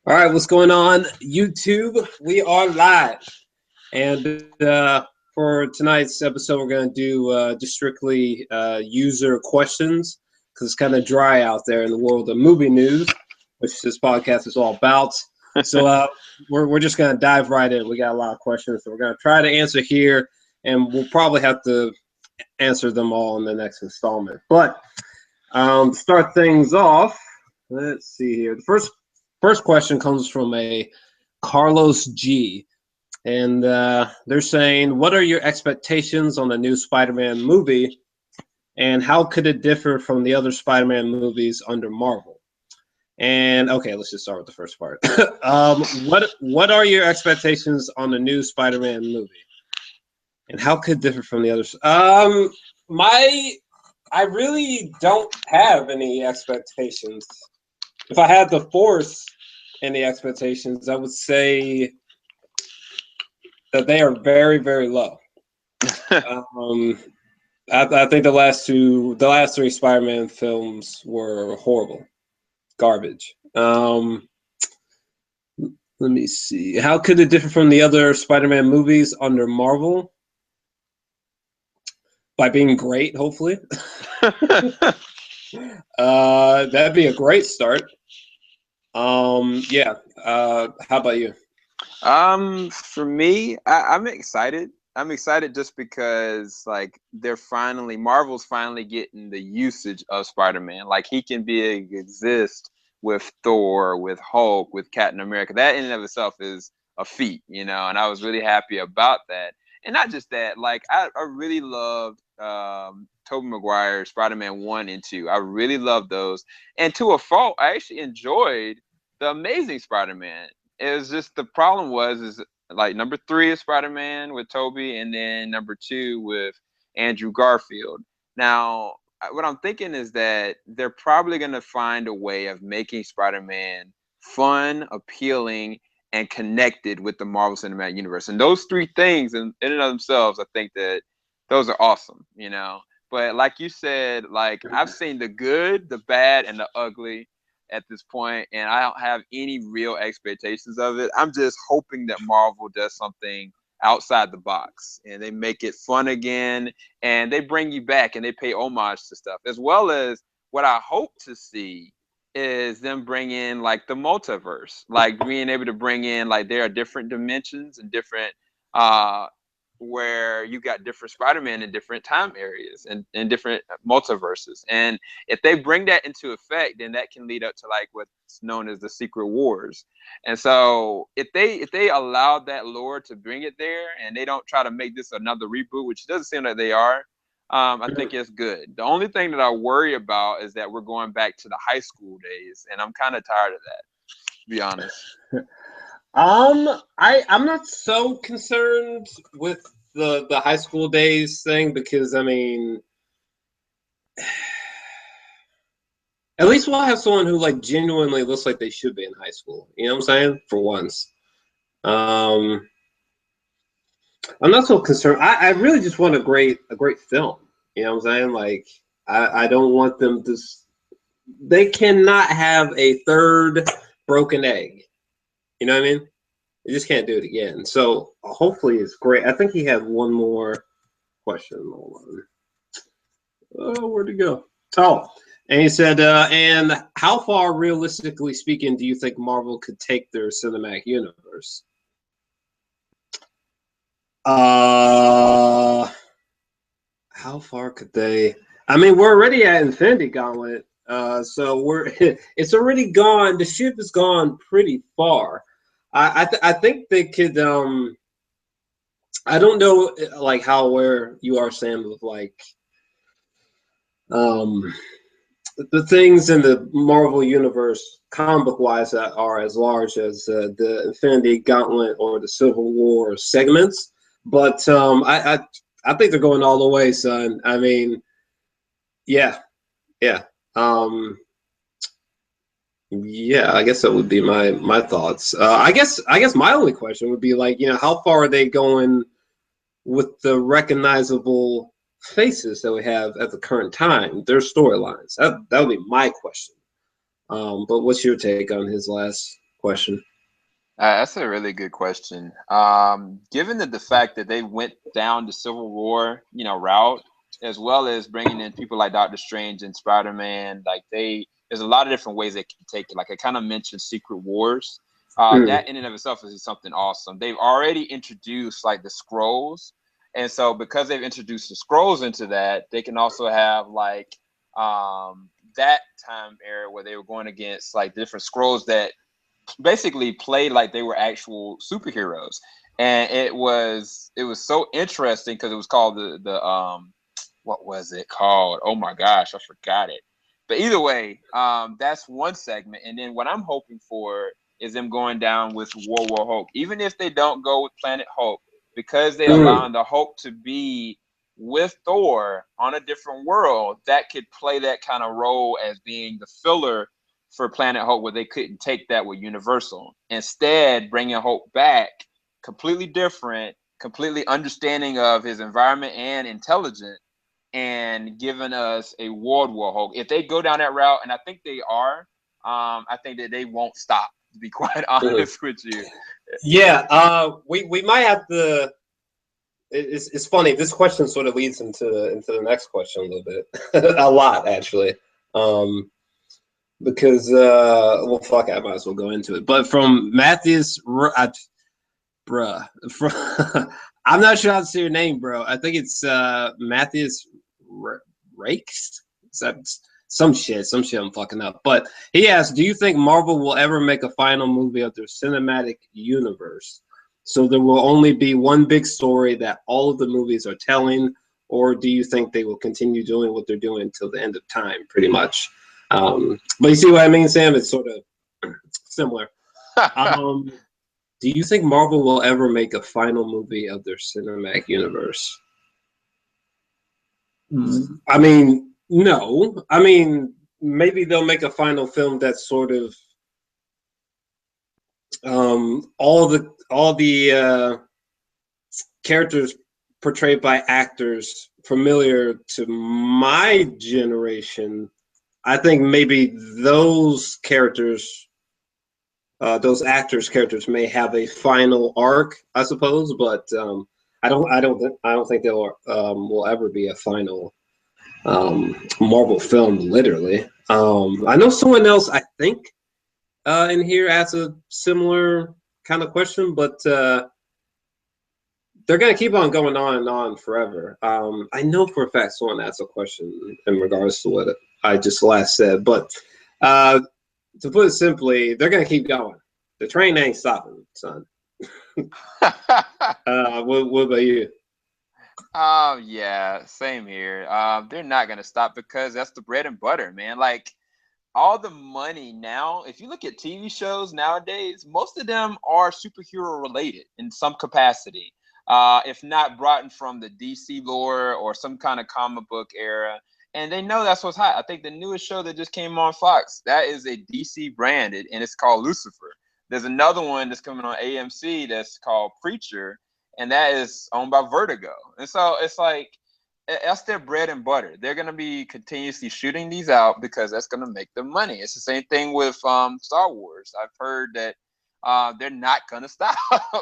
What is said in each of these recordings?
All right, what's going on, YouTube? We are live, and for tonight's episode, we're going to do just strictly user questions because it's kind of dry out there in the world of movie news, which this podcast is all about. So we're just going to dive right in. We got a lot of questions, so we're going to try to answer here, and we'll probably have to answer them all in the next installment. But to start things off, let's see here. The first question comes from a Carlos G. And they're saying, what are your expectations on the new Spider-Man movie, and how could it differ from the other Spider-Man movies under Marvel? And okay, let's just start with the first part. What are your expectations on the new Spider-Man movie, and how could it differ from the others? I really don't have any expectations. If I had to force any expectations, I would say that they are very, very low. I think the last three Spider-Man films were horrible, garbage. Let me see. How could it differ from the other Spider-Man movies under Marvel? By being great, hopefully. That'd be a great start. Yeah. How about you? For me, I'm excited. I'm excited just because like Marvel's finally getting the usage of Spider-Man. Like he can exist with Thor, with Hulk, with Captain America. That in and of itself is a feat, and I was really happy about that. And not just that, like I really loved Tobey Maguire's Spider-Man 1 and 2. I really loved those. And to a fault, I actually enjoyed The Amazing Spider-Man. It was just the problem is like number 3 is Spider-Man with Tobey, and then number 2 with Andrew Garfield. Now, what I'm thinking is that they're probably going to find a way of making Spider-Man fun, appealing, and connected with the Marvel Cinematic Universe. And those 3 things in and of themselves, I think that those are awesome, But like you said, like I've seen the good, the bad, and the ugly at this point, and I don't have any real expectations of it. I'm just hoping that Marvel does something outside the box and they make it fun again, and they bring you back and they pay homage to stuff, as well as what I hope to see is them bring in like the multiverse, like being able to bring in like there are different dimensions and different where you got different Spider-Man in different time areas and different multiverses. And if they bring that into effect, then that can lead up to like what's known as the Secret Wars. And so if they allow that lore to bring it there and they don't try to make this another reboot, which doesn't seem like they are, I think it's good. The only thing that I worry about is that we're going back to the high school days, and I'm kind of tired of that, to be honest. I'm not so concerned with the high school days thing because I mean, at least we'll have someone who like genuinely looks like they should be in high school. You know what I'm saying? For once, I'm not so concerned. I really just want a great film. You know what I'm saying? Like I don't want them to. They cannot have a third broken egg. You know what I mean? You just can't do it again. So hopefully it's great. I think he had one more question. Hold on. Oh, where'd it go? Oh, and he said, and how far, realistically speaking, do you think Marvel could take their cinematic universe? How far could they? I mean, we're already at Infinity Gauntlet, so it's already gone. The ship has gone pretty far. I think they could. I don't know, like how where you are, Sam, with like the things in the Marvel universe, comic book wise, that are as large as the Infinity Gauntlet or the Civil War segments. But I think they're going all the way, son. I mean, yeah. Yeah, I guess that would be my thoughts. I guess my only question would be like, how far are they going with the recognizable faces that we have at the current time, their storylines? That would be my question. But what's your take on his last question. That's a really good question. Given the fact that they went down the Civil War, route, as well as bringing in people like Doctor Strange and Spider-Man, like there's a lot of different ways they can take it. Like I kind of mentioned Secret Wars. That in and of itself is something awesome. They've already introduced like the Skrulls, and so because they've introduced the Skrulls into that, they can also have like that time era where they were going against like different Skrulls that basically played like they were actual superheroes, and it was so interesting because it was called the what was it called? Oh my gosh, I forgot it. But either way, that's one segment, and then what I'm hoping for is them going down with World War Hulk, even if they don't go with Planet Hulk, because they allowing the Hulk to be with Thor on a different world that could play that kind of role as being the filler for Planet Hulk, where they couldn't take that with Universal. Instead, bringing Hulk back, completely different, completely understanding of his environment and intelligent, and giving us a World War Hulk. If they go down that route, and I think they are, I think that they won't stop, to be quite honest with you. Yeah, we might have to. It's funny. This question sort of leads into the next question a little bit, a lot actually. Because well, fuck, I might as well go into it. But from Matthias, I'm not sure how to say your name, bro. I think it's Matthias Rakes. Is that some shit I'm fucking up? But he asked, do you think Marvel will ever make a final movie of their cinematic universe? So there will only be one big story that all of the movies are telling, or do you think they will continue doing what they're doing until the end of time, pretty much? But you see what I mean, Sam? It's sort of similar. Do you think Marvel will ever make a final movie of their cinematic universe? I mean, no. I mean, maybe they'll make a final film that's sort of all the characters portrayed by actors familiar to my generation. I think maybe those characters, those actors' characters, may have a final arc, I suppose. But I don't think there will ever be a final Marvel film. Literally, I know someone else. I think in here asked a similar kind of question, but they're gonna keep on going on and on forever. I know for a fact someone asked a question in regards to what I just last said, but to put it simply, they're gonna keep going. The train ain't stopping, son. What about you? Yeah, same here. They're not gonna stop because that's the bread and butter, man. Like all the money now, if you look at TV shows nowadays, most of them are superhero related in some capacity. If not brought in from the DC lore or some kind of comic book era. And they know that's what's hot. I think the newest show that just came on Fox, that is a DC branded, and it's called Lucifer. There's another one that's coming on AMC that's called Preacher, and that is owned by Vertigo. And so it's like, that's their bread and butter. They're going to be continuously shooting these out because that's going to make them money. It's the same thing with Star Wars. I've heard that they're not going to stop.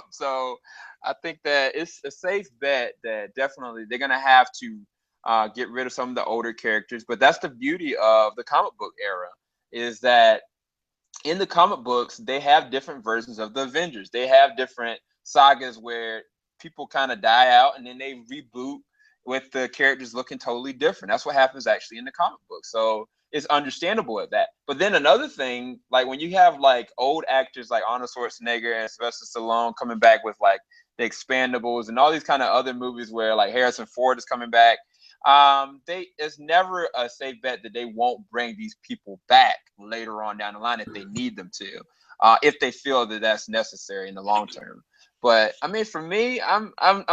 So I think that it's a safe bet that definitely they're going to have to get rid of some of the older characters. But that's the beauty of the comic book era, is that in the comic books, they have different versions of the Avengers. They have different sagas where people kind of die out and then they reboot with the characters looking totally different. That's what happens actually in the comic book. So it's understandable at that. But then another thing, like when you have like old actors like Arnold Schwarzenegger and Sylvester Stallone coming back with like the Expendables and all these kind of other movies where like Harrison Ford is coming back, it's never a safe bet that they won't bring these people back later on down the line if they need them to, if they feel that that's necessary in the long term. But I mean, for me, I'm down.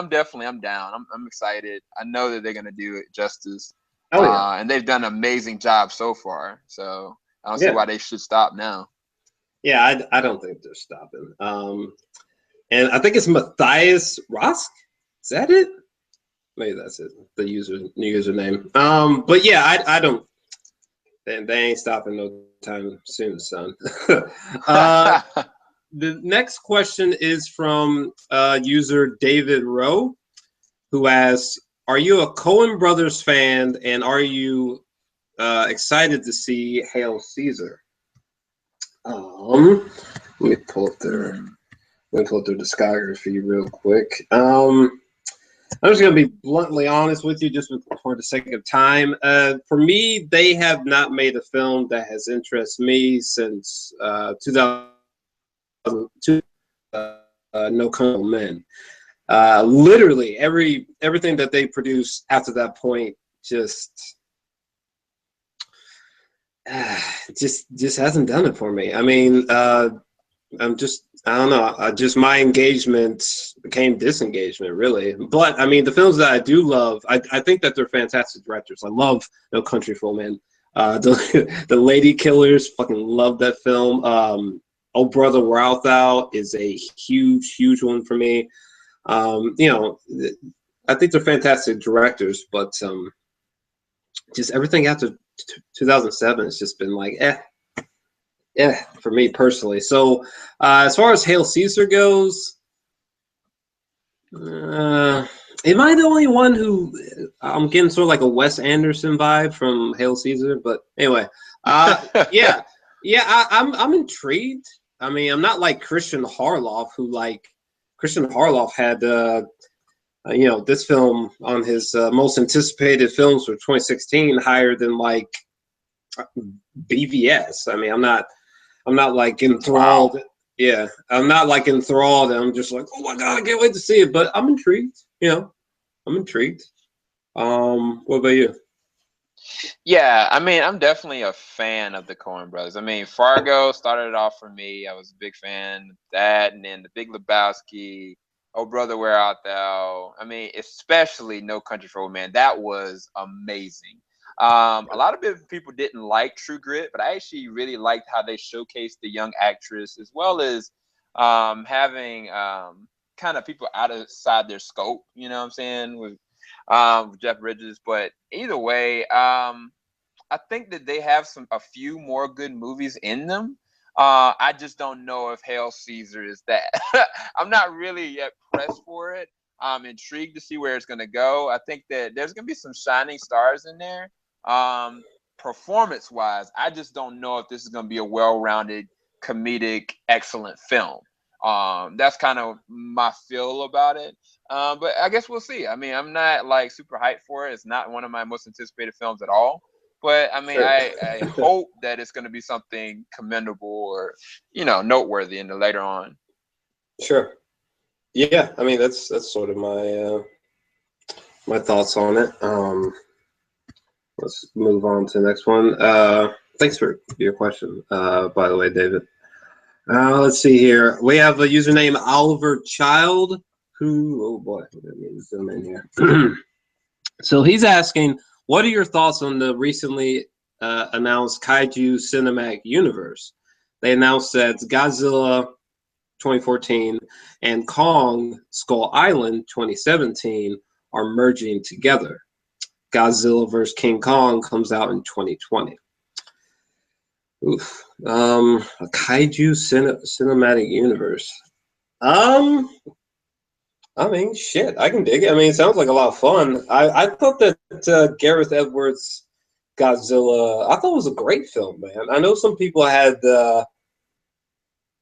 I'm excited. I know that they're gonna do it justice. Oh yeah. And they've done an amazing job so far. So I don't see why they should stop now. Yeah, I don't think they're stopping. And I think it's Matthias Rosk. Is that it? Maybe that's it. The username. But yeah, I don't. They ain't stopping no time soon, son. the next question is from user David Rowe, who asks, "Are you a Coen Brothers fan, and are you excited to see Hail Caesar?" Let me pull up their discography real quick. I'm just gonna be bluntly honest with you, just for the sake of time. For me, they have not made a film that has interested me since 2002. No Country for Men. Literally everything that they produced after that point just hasn't done it for me. I mean, I don't know. Just my engagement became disengagement, really. But I mean, the films that I do love, I think that they're fantastic directors. I love No Country for Old Men. The Lady Killers, fucking love that film. Oh Brother, Where Art Thou is a huge one for me. You know, I think they're fantastic directors, but just everything after 2007 has just been like, yeah, for me personally. So as far as Hail Caesar goes, am I the only one who I'm getting sort of like a Wes Anderson vibe from Hail Caesar? But anyway, yeah, I'm intrigued. I mean, I'm not like Christian Harloff, who Christian Harloff had this film on his most anticipated films for 2016 higher than like BVS. I mean, I'm not like enthralled. Wow. Yeah, I'm not like enthralled. I'm just like, oh my god, I can't wait to see it. But I'm intrigued. I'm intrigued. What about you? Yeah, I mean, I'm definitely a fan of the Coen Brothers. I mean, Fargo started it off for me. I was a big fan of that, and then The Big Lebowski, Oh Brother, Where Art Thou? I mean, especially No Country for Old Men. That was amazing. A lot of people didn't like True Grit, but I actually really liked how they showcased the young actress, as well as having kind of people outside their scope. You know what I'm saying? With Jeff Bridges. But either way, I think that they have a few more good movies in them. I just don't know if Hail Caesar is that. I'm not really yet pressed for it. I'm intrigued to see where it's going to go. I think that there's going to be some shining stars in there. Performance wise, I just don't know if this is going to be a well-rounded, comedic, excellent film. That's kind of my feel about it. But I guess we'll see. I mean, I'm not like super hyped for it. It's not one of my most anticipated films at all. But I mean, sure. I hope that it's going to be something commendable or, noteworthy in the later on. Sure. Yeah, I mean that's sort of my thoughts on it. Let's move on to the next one. Thanks for your question, by the way, David. Let's see here. We have a username Oliver Child, who, oh boy, let me zoom in here. So he's asking, what are your thoughts on the recently announced Kaiju cinematic universe? They announced that Godzilla 2014 and Kong Skull Island 2017 are merging together. Godzilla vs. King Kong comes out in 2020. Oof. A Kaiju cinematic universe. I mean, shit, I can dig it. I mean, it sounds like a lot of fun. I thought that Gareth Edwards' Godzilla, I thought it was a great film, man. I know some people had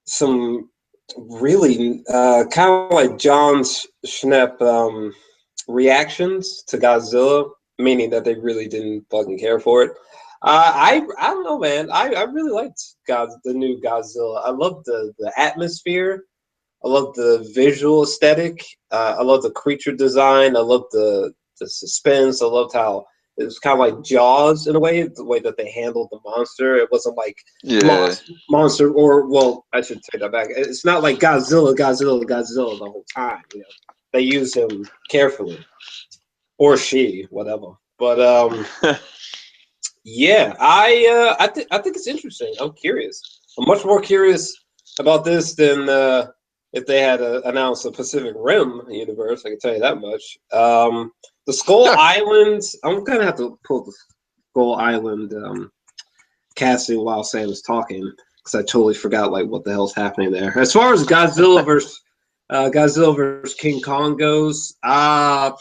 some really kind of like John Schnepp reactions to Godzilla, meaning that they really didn't fucking care for it. I don't know, man. I really liked the new Godzilla. I love the atmosphere. I love the visual aesthetic. I love the creature design. I love the suspense. I loved how it was kind of like Jaws in a way, the way that they handled the monster. It wasn't like monster, or, well, I should take that back. It's not like Godzilla the whole time. They use him carefully, or she, whatever. But yeah, I think it's interesting. I'm curious. I'm much more curious about this than if they had announced a Pacific Rim universe. I can tell you that much. The Skull Island. I'm gonna have to pull the Skull Island casting while Sam's talking, because I totally forgot like what the hell's happening there. As far as Godzilla versus King Kong goes, I'm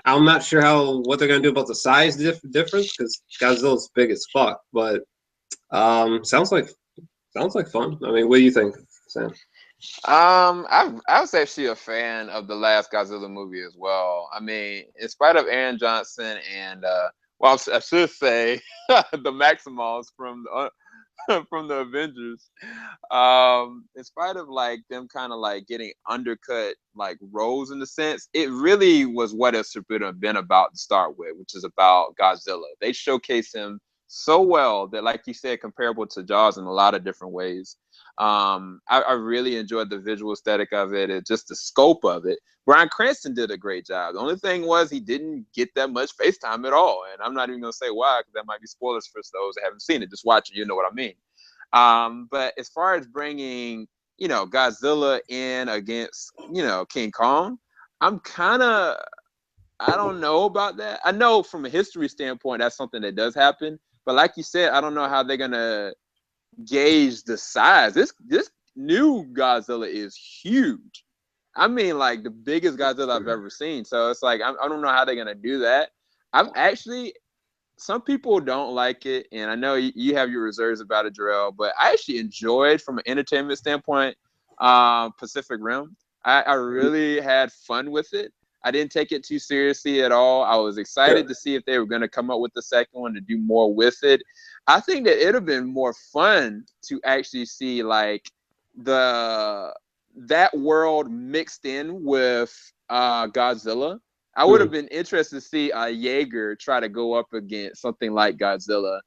not sure what they're gonna do about the size difference because Godzilla's big as fuck. But sounds like fun. I mean, what do you think, Sam? I was actually a fan of the last Godzilla movie as well. I mean, in spite of Aaron Johnson and well, I should say the Maximals from from the Avengers. In spite of like them kind of like getting undercut like roles in the sense, it really was what it should have been about to start with, which is about Godzilla. They showcase him so well that, like you said, comparable to Jaws in a lot of different ways. I really enjoyed the visual aesthetic of it and just the scope of it. Bryan Cranston did a great job. The only thing was he didn't get that much face time at all. And I'm not even going to say why, because that might be spoilers for those that haven't seen it. Just watch it. You know what I mean. But as far as bringing, Godzilla in against, King Kong, I don't know about that. I know from a history standpoint, that's something that does happen. But like you said, I don't know how they're going to gauge the size. This new Godzilla is huge. I mean, like the biggest Godzilla I've ever seen. So it's like I don't know how they're gonna do that. Some people don't like it, and I know you have your reserves about it, Jor-El, but I actually enjoyed from an entertainment standpoint Pacific Rim. I really had fun with it. I didn't take it too seriously at all. I was excited to see if they were going to come up with the second one to do more with it. I think that it would have been more fun to actually see like that world mixed in with Godzilla. I would have been interested to see Jaeger try to go up against something like Godzilla.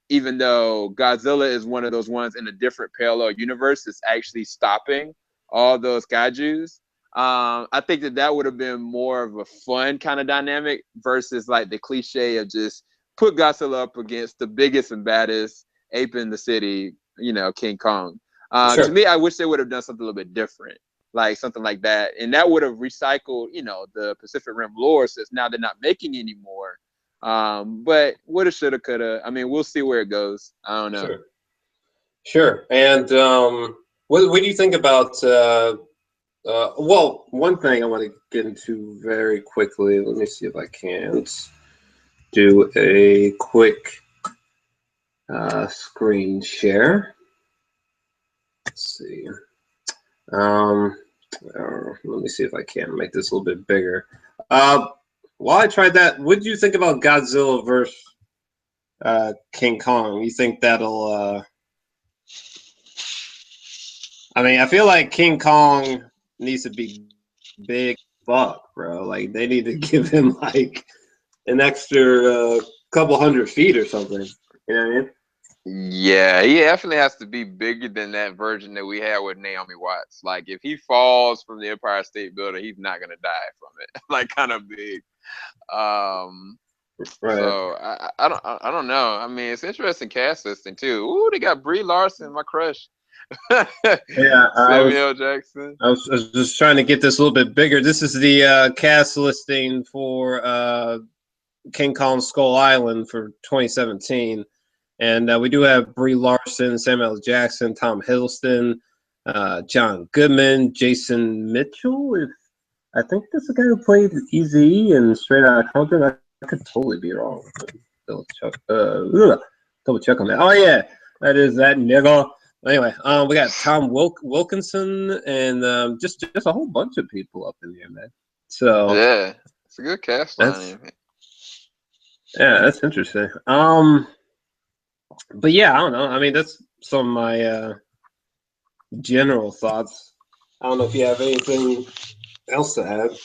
Even though Godzilla is one of those ones in a different parallel universe that's actually stopping all those kaijus. I think that would have been more of a fun kind of dynamic versus like the cliche of just put Godzilla up against the biggest and baddest ape in the city, King Kong. To me, I wish they would have done something a little bit different, like something like that. And that would have recycled, the Pacific Rim lore since now they're not making anymore. But woulda, shoulda, coulda. I mean, we'll see where it goes. I don't know. Sure. And what do you think about well, one thing I want to get into very quickly. Let me see if I can do a quick screen share. Let's see. Let me see if I can make this a little bit bigger. While I tried that, what do you think about Godzilla versus King Kong? You think that'll? I mean, I feel like King Kong needs to be big fuck, bro. Like they need to give him like an extra couple 100 feet or something. You know what I mean? Yeah, he definitely has to be bigger than that version that we had with Naomi Watts. Like if he falls from the Empire State Building, he's not gonna die from it. Like kind of big. Right. So I don't know. I mean, it's interesting cast listing too. Ooh, they got Brie Larson, my crush. Yeah, Samuel Jackson. I was just trying to get this a little bit bigger. This is the cast listing for King Kong Skull Island for 2017. And we do have Brie Larson, Samuel Jackson, Tom Hiddleston, John Goodman, Jason Mitchell. I think that's the guy who played Eazy and Straight Outta Compton. I could totally be wrong. Double check on that. Oh yeah, that is that nigga. Anyway, we got Tom Wilkinson and just a whole bunch of people up in here, man. So yeah, it's a good cast line. Yeah, that's interesting. But yeah, I don't know. I mean, that's some of my general thoughts. I don't know if you have anything else to add.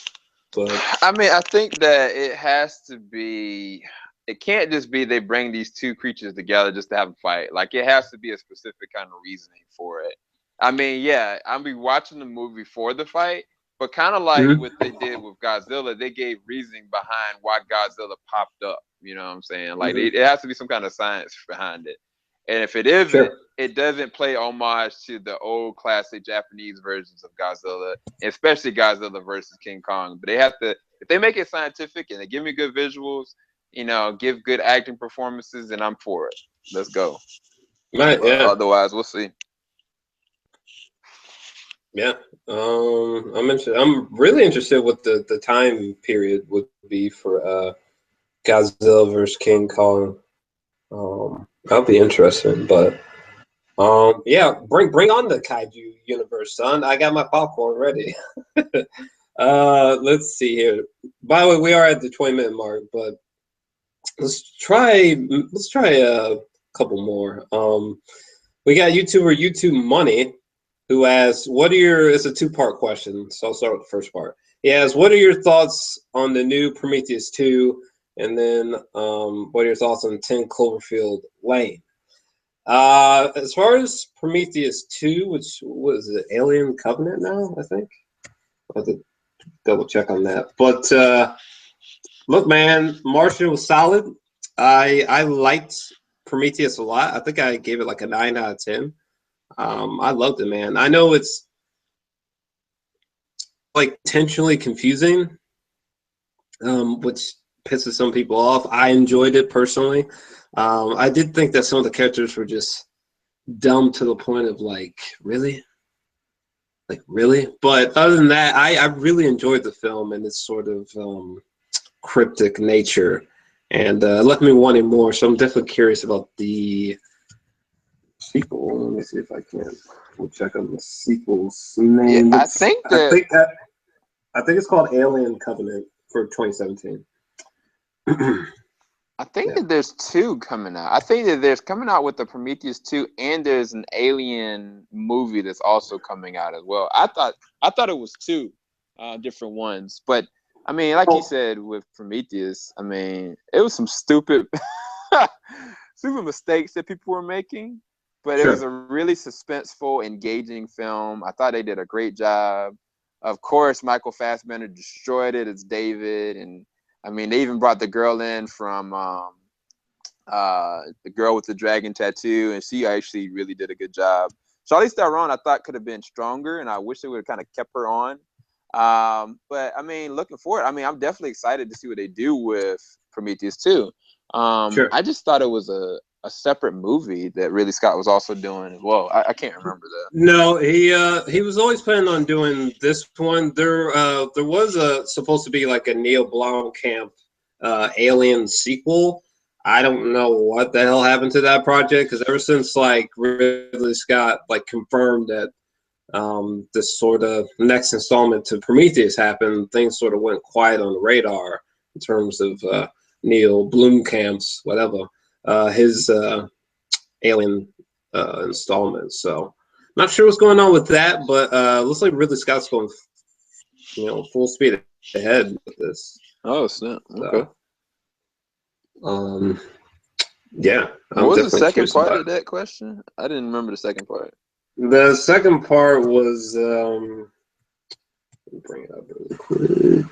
But I mean, I think that it has to be. It can't just be they bring these two creatures together just to have a fight. Like it has to be a specific kind of reasoning for it. I mean, yeah, I'll be watching the movie for the fight, but kind of like what they did with Godzilla, they gave reasoning behind why Godzilla popped up. You know what I'm saying? Like it has to be some kind of science behind it. And if it isn't, it doesn't play homage to the old classic Japanese versions of Godzilla, especially Godzilla versus King Kong. But they have to, if they make it scientific and they give me good visuals, give good acting performances, and I'm for it. Let's go. Right. Yeah. Otherwise, we'll see. Yeah. I'm really interested what the time period would be for Godzilla versus King Kong. That'll be interesting, but yeah, bring on the Kaiju universe, son. I got my popcorn ready. Let's see here. By the way, we are at the 20-minute mark, but let's try a couple more. We got YouTube Money, who asks, "What are your?" It's a two-part question, so I'll start with the first part. He asks, "What are your thoughts on the new Prometheus 2?" And then, what are your thoughts on 10 Cloverfield Lane? As far as Prometheus 2, which was it, Alien Covenant now, I think. I'll have to double check on that. But look, man, Martian was solid. I liked Prometheus a lot. I think I gave it like a 9 out of 10. I loved it, man. I know it's like intentionally confusing, which pisses some people off. I enjoyed it personally. I did think that some of the characters were just dumb to the point of like, really? Like, really? But other than that, I really enjoyed the film and its sort of cryptic nature, and left me wanting more. So I'm definitely curious about the sequel. Let me see if I can. We'll check on the sequel's name. Yeah, I think it's called Alien Covenant for 2017. I think Yeah. that there's two coming out. I think that there's coming out with the Prometheus 2, and there's an Alien movie that's also coming out as well. I thought it was two different ones, but I mean, like you said with Prometheus, I mean, it was some stupid stupid mistakes that people were making, but it was a really suspenseful, engaging film. I thought they did a great job. Of course, Michael Fassbender destroyed it as David, and I mean, they even brought the girl in from the girl with the dragon tattoo, and she actually really did a good job. Charlize Theron, I thought could have been stronger, and I wish they would have kind of kept her on. But I mean, looking forward, I mean, I'm definitely excited to see what they do with Prometheus 2. I just thought it was a separate movie that Ridley Scott was also doing as well. I can't remember that. No, he was always planning on doing this one. There was supposed to be like a Neil Blomkamp Alien sequel. I don't know what the hell happened to that project, because ever since like Ridley Scott like confirmed that this sort of next installment to Prometheus happened, things sort of went quiet on the radar in terms of Neil Blomkamp's whatever his Alien installment. So not sure what's going on with that, but looks like Ridley Scott's going, full speed ahead with this. Oh snap! Okay. Yeah. What was the second part of that question? I didn't remember the second part. The second part was let me bring it up really quick.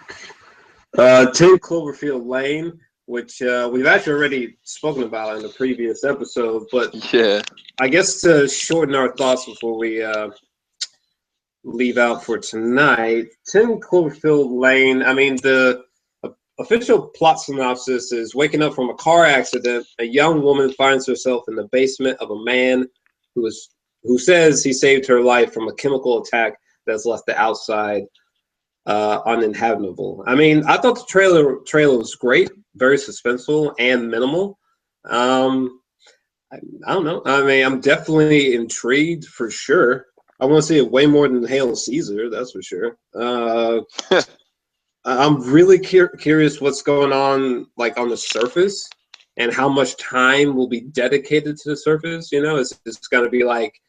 10 Cloverfield Lane, which we've actually already spoken about in the previous episode, but yeah, I guess to shorten our thoughts before we leave out for tonight, 10 Cloverfield Lane, I mean, the official plot synopsis is: waking up from a car accident, a young woman finds herself in the basement of a man who says he saved her life from a chemical attack that's left the outside uninhabitable. I mean, I thought the trailer was great, very suspenseful and minimal. I don't know. I mean, I'm definitely intrigued for sure. I want to see it way more than Hail Caesar, that's for sure. I'm really curious what's going on, like on the surface, and how much time will be dedicated to the surface. It's going to be like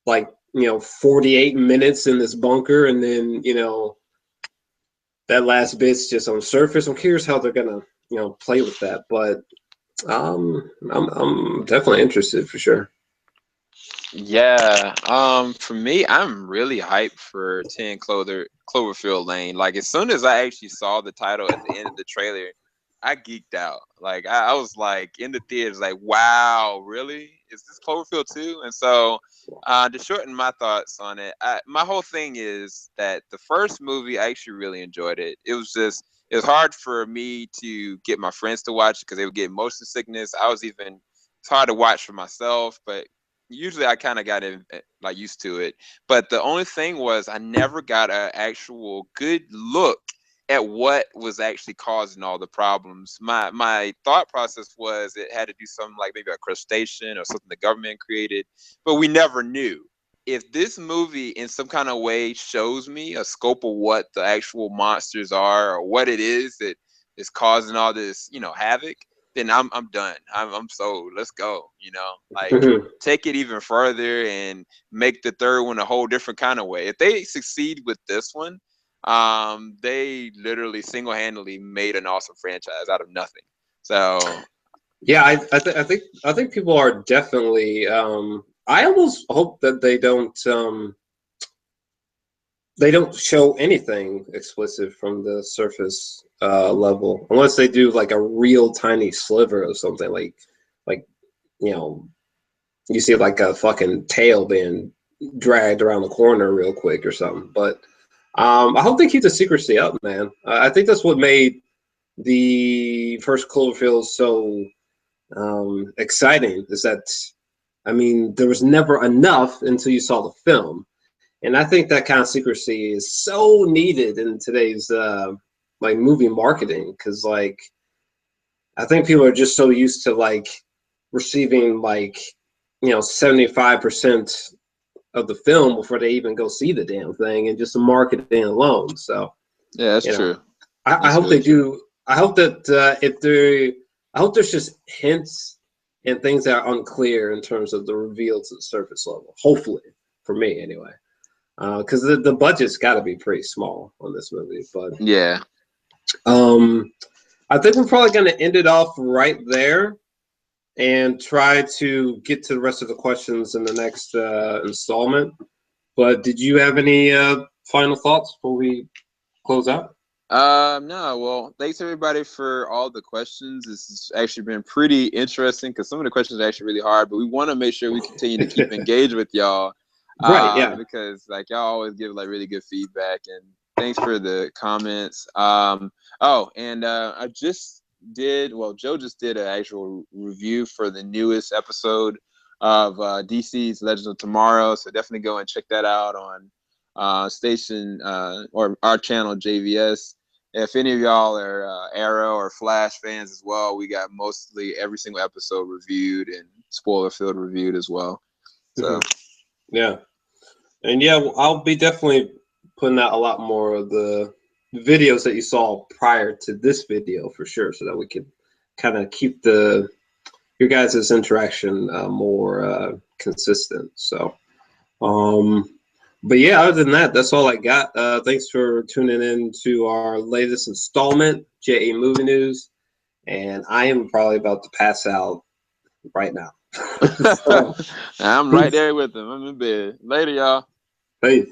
48 minutes in this bunker, and then that last bit's just on the surface. I'm curious how they're gonna play with that, but I'm definitely interested for sure. Yeah. For me, I'm really hyped for 10 Cloverfield Lane. Like, as soon as I actually saw the title at the end of the trailer, I geeked out. Like, I was like in the theaters, like, wow, really? Is this Cloverfield 2? And so, to shorten my thoughts on it, my whole thing is that the first movie, I actually really enjoyed it. It was hard for me to get my friends to watch it because they would get motion sickness. I was even it's hard to watch for myself, but usually I kind of got like used to it. But the only thing was I never got an actual good look at what was actually causing all the problems. My thought process was it had to do something like maybe a crustacean or something the government created, but we never knew. If this movie in some kind of way shows me a scope of what the actual monsters are or what it is that is causing all this, havoc, then I'm done. I'm sold. Let's go. Like take it even further and make the third one a whole different kind of way. If they succeed with this one, they literally single-handedly made an awesome franchise out of nothing. So yeah, I think people are definitely. I almost hope that they don't show anything explicit from the surface level, unless they do like a real tiny sliver or something. Like you see like a fucking tail being dragged around the corner real quick or something. But I hope they keep the secrecy up, man. I think that's what made the first Cloverfield so exciting. Is that, I mean, there was never enough until you saw the film, and I think that kind of secrecy is so needed in today's like movie marketing, because like I think people are just so used to like receiving like 75% of the film before they even go see the damn thing, and just the marketing alone. So yeah, that's true. I hope really they do. I hope that I hope there's just hints and things that are unclear in terms of the reveal to the surface level. Hopefully, for me anyway, because the budget's got to be pretty small on this movie. But yeah, I think we're probably going to end it off right there and try to get to the rest of the questions in the next installment. But did you have any final thoughts before we close out? No, well, thanks everybody for all the questions. This has actually been pretty interesting because some of the questions are actually really hard, but we want to make sure we continue to keep engaged with y'all. Right, yeah. Because like y'all always give like really good feedback, and thanks for the comments. I just did, well, Joe just did an actual review for the newest episode of DC's Legends of Tomorrow, so definitely go and check that out on station or our channel JVS. If any of y'all are Arrow or Flash fans as well, we got mostly every single episode reviewed and spoiler filled reviewed as well. So yeah, and yeah, I'll be definitely putting out a lot more of the videos that you saw prior to this video for sure, so that we can kind of keep your guys' interaction more consistent. So but yeah, other than that, that's all I got. Thanks for tuning in to our latest installment, JA Movie News. And I am probably about to pass out right now. I'm right there with them. I'm in bed. Later, y'all. Peace.